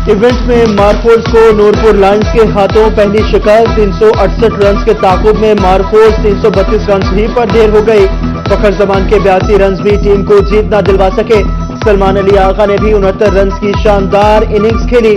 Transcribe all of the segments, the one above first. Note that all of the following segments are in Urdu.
ایونٹ میں مارفورس کو نورپور لائنز کے ہاتھوں پہلی شکست 368 رنز کے تعاقب میں مارفورس 332 رنز ہی پر ڈھیر ہو گئی۔ فخر زمان کے 82 رنز بھی ٹیم کو جیت نہ دلوا سکے۔ سلمان علی آغا نے بھی 69 رنز کی شاندار اننگز کھیلی،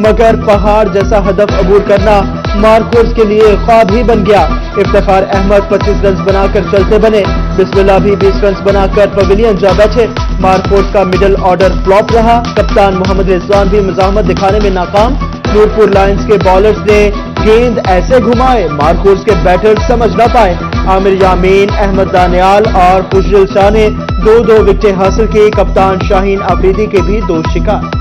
مگر پہاڑ جیسا ہدف عبور کرنا مارفورس کے لیے خواب ہی بن گیا۔ افتخار احمد 25 رنز بنا کر چلتے بنے، بسم اللہ بھی 20 رنز بنا کر پویلین جا بیٹھے۔ مارفورس کا مڈل آرڈر فلاپ رہا، کپتان محمد رضوان بھی مزاحمت دکھانے میں ناکام۔ نورپور لائنز کے بالرز نے گیند ایسے گھمائے مارفورس کے بیٹر سمجھ نہ پائے۔ عامر یامین، احمد دانیال اور خوشدل شاہ نے 2 وکٹیں حاصل کی۔ کپتان شاہین آفریدی کے بھی 2 شکار۔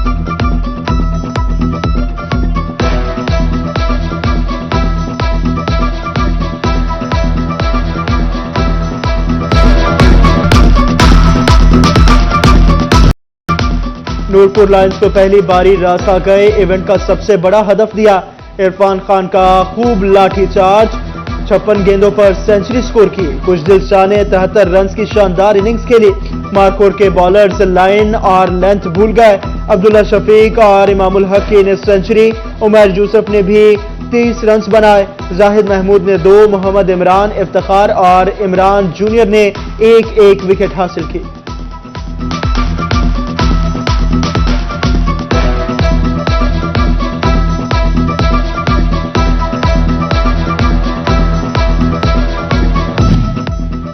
نورپور لائنز کو پہلی باری راستہ گئے ایونٹ کا سب سے بڑا ہدف دیا۔ عرفان خان کا خوب لاٹھی چارج، 56 گیندوں پر سینچری سکور کی۔ خوشدل شاہ نے 73 رنز کی شاندار اننگز کھیلی۔ مارکور کے بالرز لائن اور لینتھ بھول گئے۔ عبداللہ شفیق اور امام الحق کی اننگز سینچری، عمیر یوسف نے بھی 30 رنز بنائے۔ زاہد محمود نے 2، محمد عمران، افتخار اور عمران جونیئر نے 1 وکٹ حاصل کی۔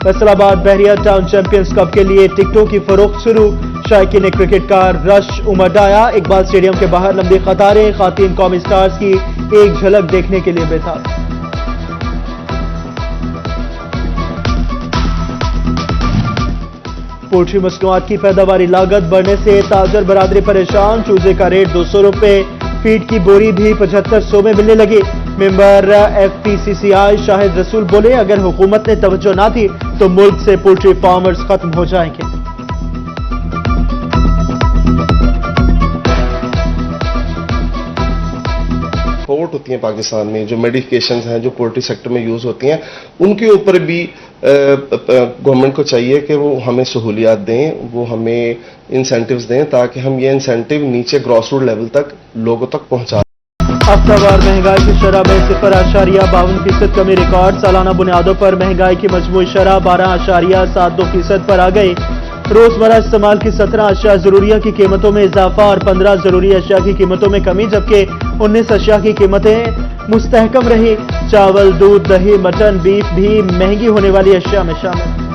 فیصل آباد بحریہ ٹاؤن چیمپئنز کپ کے لیے ٹکٹوں کی فروخت شروع۔ شائقین کرکٹ کا رش امڈ آیا۔ اقبال اسٹیڈیم کے باہر لمبی قطاریں، خواتین قومی سٹارز کی ایک جھلک دیکھنے کے لیے بےتاب۔ پولٹری مصنوعات کی پیداواری لاگت بڑھنے سے تاجر برادری پریشان۔ چوزے کا ریٹ 200 روپے، فیڈ کی بوری بھی 7500 میں ملنے لگی۔ ممبر ایف پی سی سی آئی شاہد رسول بولے، اگر حکومت نے توجہ نہ دی تو ملک سے پولٹری فارمرز ختم ہو جائیں گے۔ پورٹ ہوتی ہیں پاکستان میں، جو میڈیفکیشنز ہیں جو پولٹری سیکٹر میں یوز ہوتی ہیں، ان کے اوپر بھی گورنمنٹ کو چاہیے کہ وہ ہمیں سہولیات دیں، وہ ہمیں انسینٹیوز دیں تاکہ ہم یہ انسینٹیو نیچے گراس روٹ لیول تک لوگوں تک پہنچا۔ ہفتہ وار مہنگائی کی شرح میں 0.52% کمی ریکارڈ۔ سالانہ بنیادوں پر مہنگائی کی مجموعی شرح 12.72% پر آ گئی۔ روزمرہ استعمال کی 17 اشیاء ضروریہ کی قیمتوں میں اضافہ اور 15 ضروری اشیاء کی قیمتوں میں کمی، جبکہ 19 اشیاء کی قیمتیں مستحکم رہی۔ چاول، دودھ، دہی، مٹن، بیف بھی مہنگی ہونے والی اشیاء میں شامل۔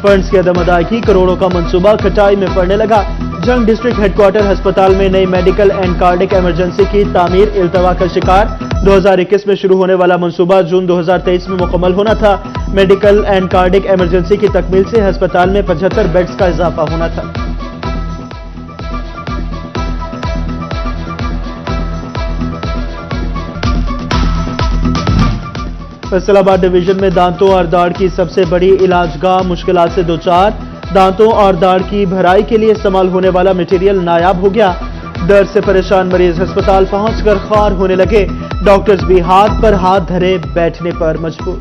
فنڈز کی عدم ادائیگی، کروڑوں کا منصوبہ کھٹائی میں پڑنے لگا۔ جنگ ڈسٹرکٹ ہیڈ کوارٹر ہسپتال میں نئی میڈیکل اینڈ کارڈک ایمرجنسی کی تعمیر التوا کا شکار۔ 2021 میں شروع ہونے والا منصوبہ جون 2023 میں مکمل ہونا تھا۔ میڈیکل اینڈ کارڈک ایمرجنسی کی تکمیل سے ہسپتال میں 75 بیڈز کا اضافہ ہونا تھا۔ فیصل آباد ڈویژن میں دانتوں اور داڑھ کی سب سے بڑی علاج گاہ مشکلات سے دوچار۔ دانتوں اور داڑھ کی بھرائی کے لیے استعمال ہونے والا مٹیریل نایاب ہو گیا۔ درد سے پریشان مریض ہسپتال پہنچ کر خوار ہونے لگے۔ ڈاکٹرز بھی ہاتھ پر ہاتھ دھرے بیٹھنے پر مجبور۔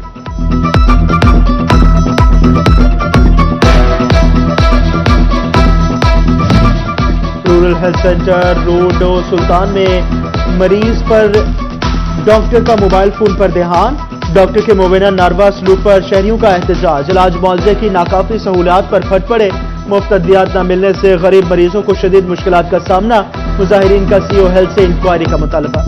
رورل ہیلتھ سینٹر روڈو سلطان میں مریض پر ڈاکٹر کا موبائل فون پر دھیان۔ ڈاکٹر کے مبینہ ناروا سلوک پر شہریوں کا احتجاج۔ علاج معالجے کی ناکافی سہولیات پر پھٹ پڑے۔ مفت ادویات نہ ملنے سے غریب مریضوں کو شدید مشکلات کا سامنا۔ مظاہرین کا سی او ہیلتھ سے انکوائری کا مطالبہ۔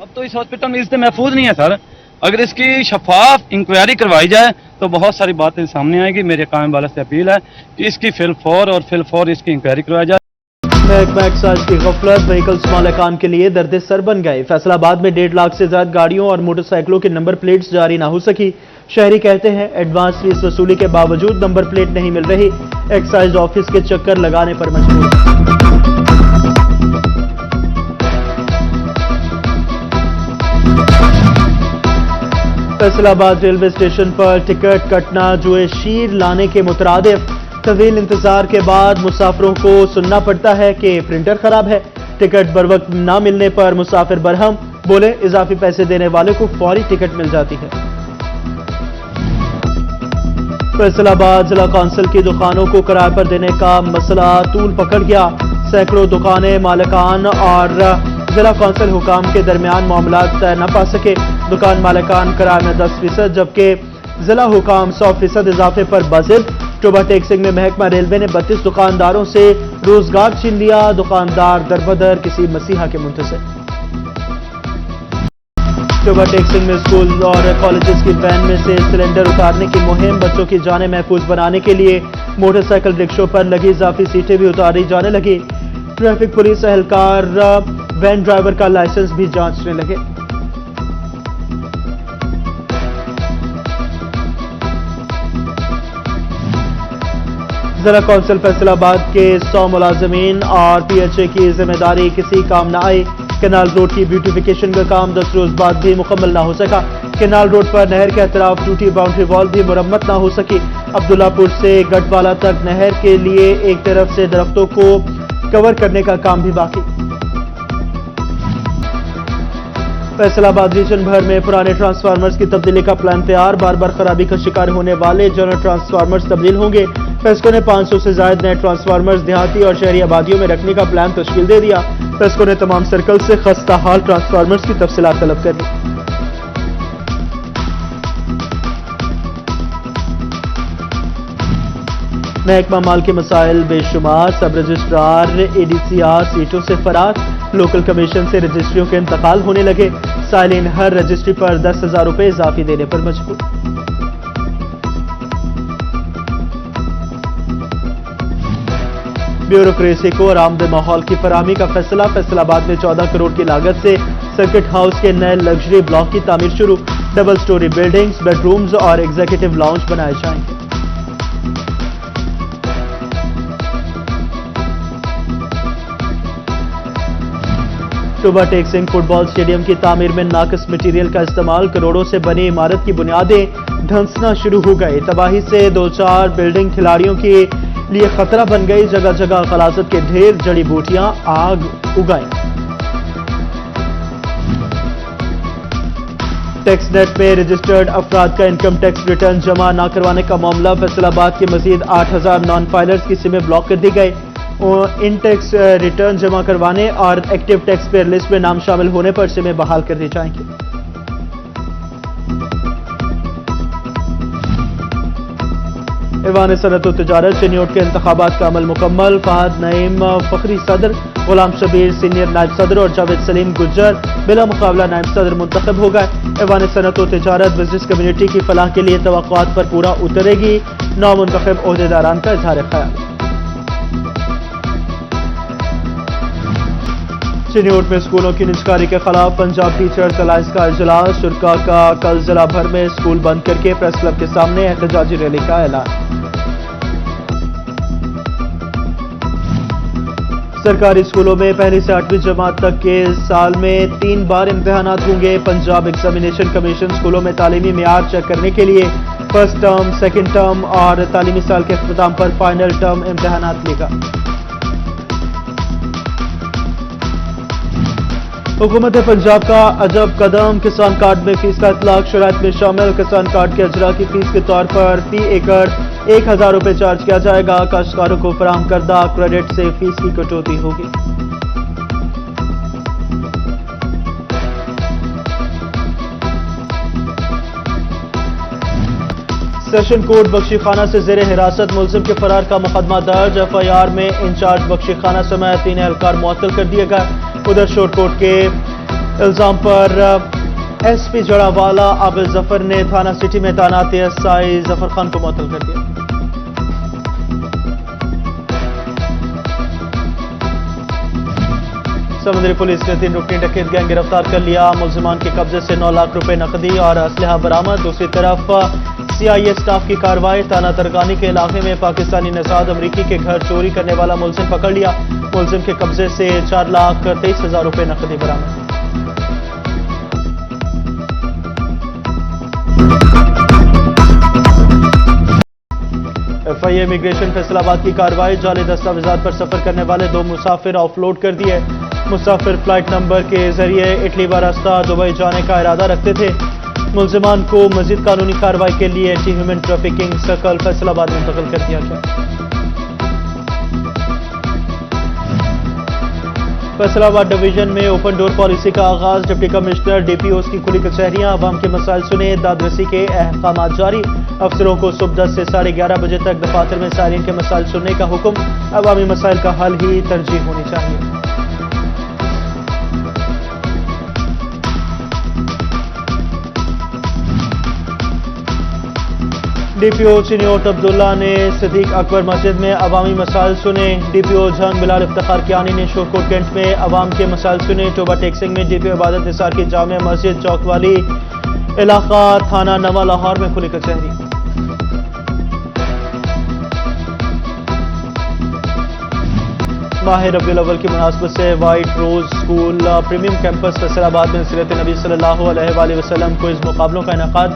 اب تو اس ہاسپٹل میں عزت محفوظ نہیں ہے سر۔ اگر اس کی شفاف انکوائری کروائی جائے تو بہت ساری باتیں سامنے آئیں گی۔ میرے قائم والا سے اپیل ہے کہ اس کی فی الفور اس کی انکوائری کروائی جائے۔ محکمہ ایکسائز کی غفلت، وہیکلز مالکان کے لیے درد سر بن گئے۔ فیصل آباد میں 1.5 لاکھ سے زائد گاڑیوں اور موٹر سائیکلوں کی نمبر پلیٹس جاری نہ ہو سکی۔ شہری کہتے ہیں ایڈوانس فیس وصولی کے باوجود نمبر پلیٹ نہیں مل رہی۔ ایکسائز آفس کے چکر لگانے پر مجبور۔ فیصل آباد ریلوے اسٹیشن پر ٹکٹ کٹنا جوئے شیر لانے کے مترادف۔ طویل انتظار کے بعد مسافروں کو سننا پڑتا ہے کہ پرنٹر خراب ہے۔ ٹکٹ بروقت نہ ملنے پر مسافر برہم۔ بولے اضافی پیسے دینے والے کو فوری ٹکٹ مل جاتی ہے۔ فیصل آباد ضلع کونسل کی دکانوں کو کرائے پر دینے کا مسئلہ طول پکڑ گیا۔ سینکڑوں دکانیں مالکان اور ضلع کونسل حکام کے درمیان معاملات طے نہ پا سکے۔ دکان مالکان کرائے میں 10% جبکہ ضلع حکام 100% اضافے پر بضد۔ ٹوبہ ٹیکسنگ میں محکمہ ریلوے نے 32 دکانداروں سے روزگار چھین لیا۔ دکاندار دربدر کسی مسیحا کے منتظر۔ ٹوبہ ٹیکسنگ میں اسکول اور کالجز کی وین میں سے سلنڈر اتارنے کی مہم۔ بچوں کی جانیں محفوظ بنانے کے لیے موٹر سائیکل رکشوں پر لگی اضافی سیٹیں بھی اتاری جانے لگی۔ ٹریفک پولیس اہلکار وین ڈرائیور کا لائسنس بھی جانچنے لگے۔ ضلع کونسل فیصل آباد کے 100 ملازمین اور پی ایچ اے کی ذمہ داری کسی کام نہ آئی۔ کینال روڈ کی بیوٹیفیکیشن کا کام 10 روز بعد بھی مکمل نہ ہو سکا۔ کینال روڈ پر نہر کے اطراف ٹوٹی باؤنڈری وال بھی مرمت نہ ہو سکی۔ عبداللہ پور سے گٹ والا تک نہر کے لیے ایک طرف سے درختوں کو کور کرنے کا کام بھی باقی۔ فیصل آباد ریجن بھر میں پرانے ٹرانسفارمرز کی تبدیلی کا پلان تیار۔ بار بار خرابی کا شکار ہونے والے جنرل ٹرانسفارمرز تبدیل ہوں گے۔ پیسکو نے 500 سے زائد نئے ٹرانسفارمرز دیہاتی اور شہری آبادیوں میں رکھنے کا پلان تشکیل دے دیا۔ پیسکو نے تمام سرکل سے خستہ حال ٹرانسفارمرز کی تفصیلات طلب کر لی۔ محکمہ مال کے مسائل بے شمار۔ سب رجسٹرار اے ڈی سی آر سیٹوں سے فرار۔ لوکل کمیشن سے رجسٹریوں کے انتقال ہونے لگے۔ سائلین ہر رجسٹری پر 10,000 روپے اضافی دینے پر مجبور۔ بیوروکریسی کو آرام دہ ماحول کی فراہمی کا فیصلہ۔ فیصل آباد میں 14 کروڑ کی لاگت سے سرکٹ ہاؤس کے نئے لگژری بلاک کی تعمیر شروع۔ Double storey buildings, bed rooms اور ایگزیکٹو لاؤنج بنائے جائیں گے۔ Toba Tek Singh football stadium کی تعمیر میں ناقص مٹیریل کا استعمال۔ کروڑوں سے بنی عمارت کی بنیادیں دھنسنا شروع ہو گئی۔ تباہی سے 2-4 بلڈنگ کھلاڑیوں کے لیے خطرہ بن گئی۔ جگہ جگہ غلاظت کے ڈھیر، جڑی بوٹیاں آگ اگائیں۔ ٹیکس نیٹ میں رجسٹرڈ افراد کا انکم ٹیکس ریٹرن جمع نہ کروانے کا معاملہ۔ فیصل آباد کے مزید 8,000 نان فائلرز کی سمیں بلاک کر دی گئی۔ ان ٹیکس ریٹرن جمع کروانے اور ایکٹیو ٹیکس پیئر لسٹ میں نام شامل ہونے پر سمیں بحال کر دی جائیں گی۔ ایوان صنعت و تجارت چنیوٹ کے انتخابات کا عمل مکمل۔ فہد نعیم فخری صدر، غلام شبیر سینئر نائب صدر اور جاوید سلیم گجر بلا مقابلہ نائب صدر منتخب ہو گئے۔ ایوان صنعت و تجارت بزنس کمیونٹی کی فلاح کے لیے توقعات پر پورا اترے گی۔ نو منتخب عہدیداران کا اظہار خیال۔ چنیوٹ میں اسکولوں کی نجکاری کے خلاف پنجاب ٹیچرز الائنس کا اجلاس۔ شرکاء کا کل ضلع بھر میں اسکول بند کر کے پریس کلب کے سامنے احتجاجی ریلی کا اعلان۔ سرکاری اسکولوں میں پہلی سے 8ویں جماعت تک کے سال میں 3 بار امتحانات ہوں گے۔ پنجاب ایگزامینیشن کمیشن اسکولوں میں تعلیمی معیار چیک کرنے کے لیے فرسٹ ٹرم، سیکنڈ ٹرم اور تعلیمی سال کے اختتام پر فائنل ٹرم امتحانات لے گا۔ حکومت پنجاب کا عجب قدم، کسان کارڈ میں فیس کا اطلاق شرائط میں شامل۔ کسان کارڈ کے اجرا کی فیس کے طور پر فی ایکڑ 1,000 روپے چارج کیا جائے گا۔ کاشتکاروں کو فراہم کردہ کریڈٹ سے فیس کی کٹوتی ہوگی۔ سیشن کورٹ بخشی خانہ سے زیر حراست ملزم کے فرار کا مقدمہ درج۔ ایف آئی آر میں انچارج بخشی خانہ سمیت 3 اہلکار معطل کر دیے گئے۔ ادھر شور کوٹ کے الزام پر ایس پی جڑا والا عابد ظفر نے تھانہ سٹی میں تعینات ایس آئی ظفر خان کو معطل کر دیا۔ سمندری پولیس نے 3 رکنی ڈکیت گینگ گرفتار کر لیا۔ ملزمان کے قبضے سے 9 لاکھ روپے نقدی اور اسلحہ برآمد۔ دوسری طرف سی آئی اے اسٹاف کی کارروائی۔ تھانہ ترکانی کے علاقے میں پاکستانی نژاد امریکی کے گھر چوری کرنے والا ملزم پکڑ لیا۔ ملزم کے قبضے سے 4,23,000 روپے نقدی برآمد۔ ایف آئی اے امیگریشن فیصل آباد کی کارروائی۔ جعلی دستاویزات پر سفر کرنے والے 2 مسافر آف لوڈ کر دیے۔ مسافر فلائٹ نمبر کے ذریعے اٹلی وارستہ دبئی جانے کا ارادہ رکھتے تھے. ملزمان کو مزید قانونی کارروائی کے لیے anti human trafficking circle Faisalabad منتقل کر دیا گیا. فیصل آباد ڈویژن میں اوپن ڈور پالیسی کا آغاز. Deputy commissioner D P Os کی کھلی کچہریاں. عوام کے مسائل سنے, داد رسی کے احکامات جاری. افسروں کو صبح 10 سے 11:30 بجے تک دفاتر میں صارفین کے مسائل سننے کا حکم. عوامی مسائل کا حل ہی ترجیح ہونی چاہیے. ڈی پی او چنیوٹ عبداللہ نے صدیق اکبر مسجد میں عوامی مسائل سنے. ڈی پی او جھنگ بلال افتخار کیانی نے شورکوٹ کینٹ میں عوام کے مسائل سنے. ٹوبہ ٹیکسنگ میں ڈی پی او عبادت نثار کی جامع مسجد چوک والی علاقہ تھانہ نواں لاہور میں کھلی کچہری. ماہ ربیع الاول کی مناسبت سے white rose school premium campus Faisalabad میں سیرت نبی صلی اللہ علیہ وآلہ وسلم کوئز مقابلوں کا انعقاد.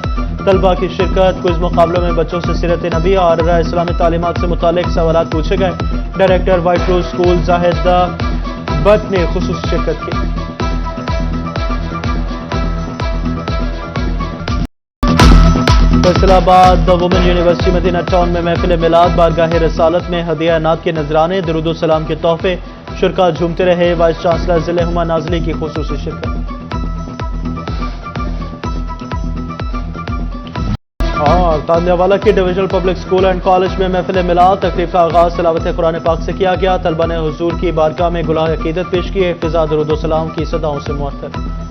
طلبہ کی شرکت. کوئز مقابلوں میں بچوں سے سیرت نبی اور اسلامی تعلیمات سے متعلق سوالات پوچھے گئے. Director white rose school Zahid but نے خصوصی شرکت کی. فیصل آباد وومن یونیورسٹی مدینہ ٹاؤن میں محفل میلاد. بارگاہ رسالت میں ہدیہ انعام کے نذرانے, درود و سلام کے تحفے. شرکاء جھومتے رہے. وائس چانسلر ضلع ہما نازلی کی خصوصی شرکت. اور تانیاوالا کی divisional public school and college میں محفل میلاد. تقریب کا آغاز تلاوت قرآن پاک سے کیا گیا. طلبہ نے حضور کی بارگاہ میں گلہائے عقیدت پیش کیے. فضا درود و سلام کی صداؤں سے معطر.